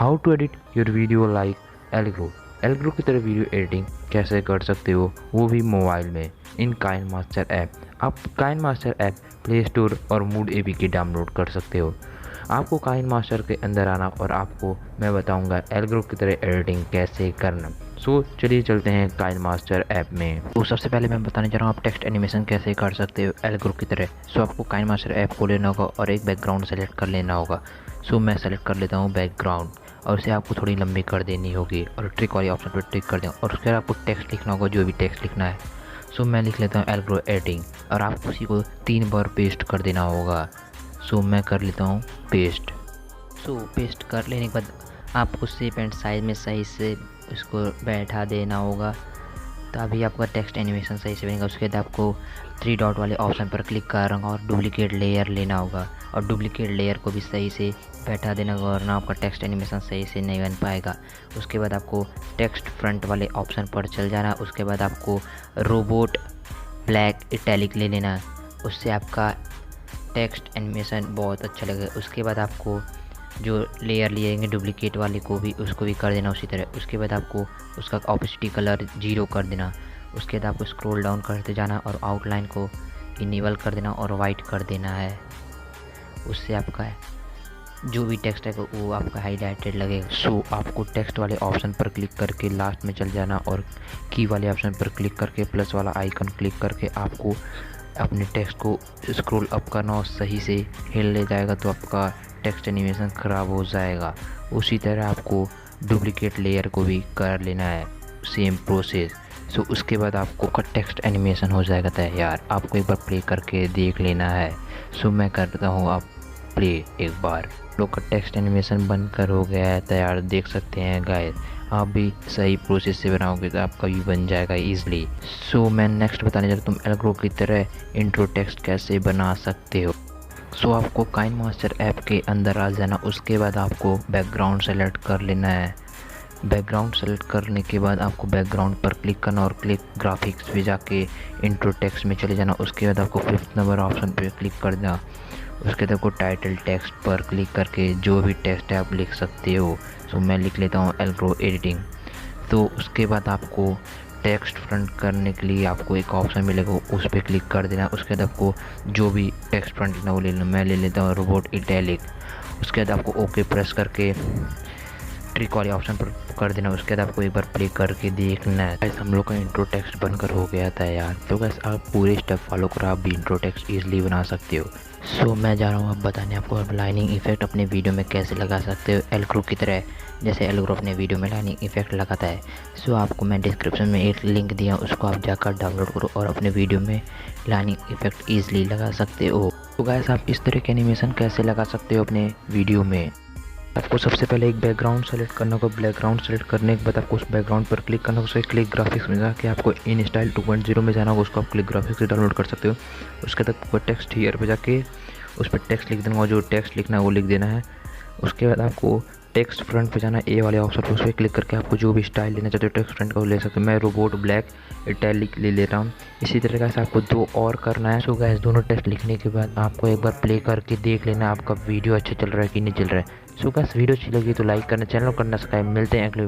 How to edit your video like एल्ग्रो। एल्ग्रो की तरह वीडियो एडिटिंग कैसे कर सकते हो, वो भी मोबाइल में इन काइनमास्टर ऐप। आप काइनमास्टर ऐप प्ले स्टोर और मूड एपी की डाउनलोड कर सकते हो। आपको काइनमास्टर के अंदर आना और आपको मैं बताऊंगा एल्ग्रो की तरह एडिटिंग कैसे करना। सो चलिए चलते हैं काइनमास्टर ऐप में। तो सबसे पहले मैं बताने जा रहा हूँ आप टेक्स्ट एनिमेशन कैसे कर सकते हो एल्ग्रो की तरह। सो आपको काइनमास्टर ऐप को लेना होगा और एक बैकग्राउंड सेलेक्ट कर लेना होगा। सो मैं सेलेक्ट कर लेता हूँ बैकग्राउंड और उसे आपको थोड़ी लंबी कर देनी होगी और ट्रिक वाली ऑप्शन पर ट्रिक कर दें और उसके बाद आपको टेक्स्ट लिखना होगा, जो भी टेक्स्ट लिखना है। सो मैं लिख लेता हूँ एल्ग्रो एडिटिंग और आपको उसी को 3 बार पेस्ट कर देना होगा। सो मैं कर लेता हूँ पेस्ट। सो पेस्ट कर लेने के बाद आपको शेप एंड साइज में सही से इसको बैठा देना होगा, तभी आपका टेक्स्ट एनिमेशन सही से बनेगा। उसके बाद आपको 3 डॉट वाले ऑप्शन पर क्लिक करना और डुप्लीकेट लेयर लेना होगा और डुप्लीकेट लेयर को भी सही से बैठा देना होगा, वरना आपका टेक्स्ट एनिमेशन सही से नहीं बन पाएगा। उसके बाद आपको टेक्स्ट फ्रंट वाले ऑप्शन पर चल जाना। उसके बाद आपको रोबोट ब्लैक इटैलिक ले लेना, उससे आपका टेक्स्ट एनिमेशन बहुत अच्छा लगेगा। उसके बाद आपको जो लेयर लेंगे डुप्लीकेट वाले को भी, उसको भी कर देना उसी तरह। उसके बाद आपको उसका ऑपेसिटी कलर 0 कर देना। उसके बाद आपको स्क्रॉल डाउन करते जाना और आउटलाइन को इनेबल कर देना और वाइट कर देना है। उससे आपका जो भी टेक्स्ट है वो आपका हाईलाइटेड लगेगा। सो आपको टेक्स्ट वाले ऑप्शन पर क्लिक करके लास्ट में चल जाना और की वाले ऑप्शन पर क्लिक करके प्लस वाला आइकन क्लिक करके आपको अपने टेक्स्ट को स्क्रॉल अप करना और सही से हिल ले जाएगा तो आपका टेक्स्ट एनिमेशन ख़राब हो जाएगा। उसी तरह आपको डुप्लीकेट लेयर को भी कर लेना है, सेम प्रोसेस। सो उसके बाद आपको का टेक्स्ट एनिमेशन हो जाएगा तैयार। आपको एक बार प्ले करके देख लेना है। सो मैं करता हूँ आप प्ले एक बार। लोग का टेक्स्ट एनिमेशन बनकर हो गया है तैयार, देख सकते हैं गाइस। आप भी सही प्रोसेस से बनाओगे तो आपका भी बन जाएगा ईजिली। सो मैं नेक्स्ट बताने जा रहा हूँ तुम एल्ग्रो की तरह इंट्रो टेक्स्ट कैसे बना सकते हो। सो आपको काइनमास्टर ऐप के अंदर आ जाना। उसके बाद आपको बैकग्राउंड सेलेक्ट कर लेना है। बैकग्राउंड सेलेक्ट करने के बाद आपको बैकग्राउंड पर क्लिक करना और क्लिक ग्राफिक्स पे जाके इंट्रो टेक्स्ट में चले जाना। उसके बाद आपको 5th नंबर ऑप्शन पे क्लिक कर देना। उसके बाद आपको टाइटल टेक्स्ट पर क्लिक करके जो भी टेक्स्ट है आप लिख सकते हो। सो मैं लिख लेता हूँ एल्ग्रो एडिटिंग। तो उसके बाद आपको टेक्स्ट फ्रंट करने के लिए आपको एक ऑप्शन मिलेगा, उस पर क्लिक कर देना। उसके बाद आपको जो भी टेक्स्ट फ्रंट लेना वो ले लेना। मैं ले लेता हूँ रोबोट इटैलिक। उसके बाद आपको ओके प्रेस करके ट्रिक वाले ऑप्शन पर कर देना। उसके बाद आपको एक बार प्ले करके देखना है। गाइस हम लोग का इंट्रो टेक्स्ट बनकर हो गया था यार। तो गाइस आप पूरे स्टेप फॉलो करो, आप भी इंट्रो टेक्स्ट ईजिली बना सकते हो। सो मैं जा रहा हूँ अब बताने आपको आप लाइनिंग इफेक्ट अपने वीडियो में कैसे लगा सकते हो एल्ग्रो की तरह, जैसे एल्ग्रो अपने वीडियो में लाइनिंग इफेक्ट लगाता है। सो आपको मैं डिस्क्रिप्शन में एक लिंक दिया, उसको आप जाकर डाउनलोड करो और अपने वीडियो में लाइनिंग इफेक्ट ईजिली लगा सकते हो। तो गाइस आप इस तरह के एनिमेशन कैसे लगा सकते हो अपने वीडियो में। आपको सबसे पहले एक बैकग्राउंड सेलेक्ट करना होगा। बैकग्राउंड सेलेक्ट करने के बाद आपको उस बैकग्राउंड पर क्लिक करना होगा। क्लिक ग्राफिक्स में जाके आपको इन स्टाइल 2.0 में जाना होगा, उसको आप क्लिक ग्राफिक्स से डाउनलोड कर सकते हो। उसके बाद आपको टेक्स्ट हियर पे जाके उस पर टेक्स्ट लिख देना होगा, जो टेक्स्ट लिखना है वो लिख देना है। उसके बाद आपको टेक्स्ट फ्रंट पे जाना, ए वाले ऑप्शन पर, उस पर क्लिक करके आपको जो भी स्टाइल लेना चाहते हो टेक्स्ट फ्रंट का वो ले सकते हो। मैं रोबोट ब्लैक इटैलिक ले लेता हूँ। इसी तरीके से आपको 2 और करना है। सो गाइस दोनों टेक्स्ट लिखने के बाद आपको एक बार प्ले करके देख लेना आपका वीडियो अच्छा चल रहा है कि नहीं चल रहा है। सो गाइस वीडियो अच्छी लगी तो लाइक करना, चैनल को करना सब्सक्राइब। मिलते हैं अगले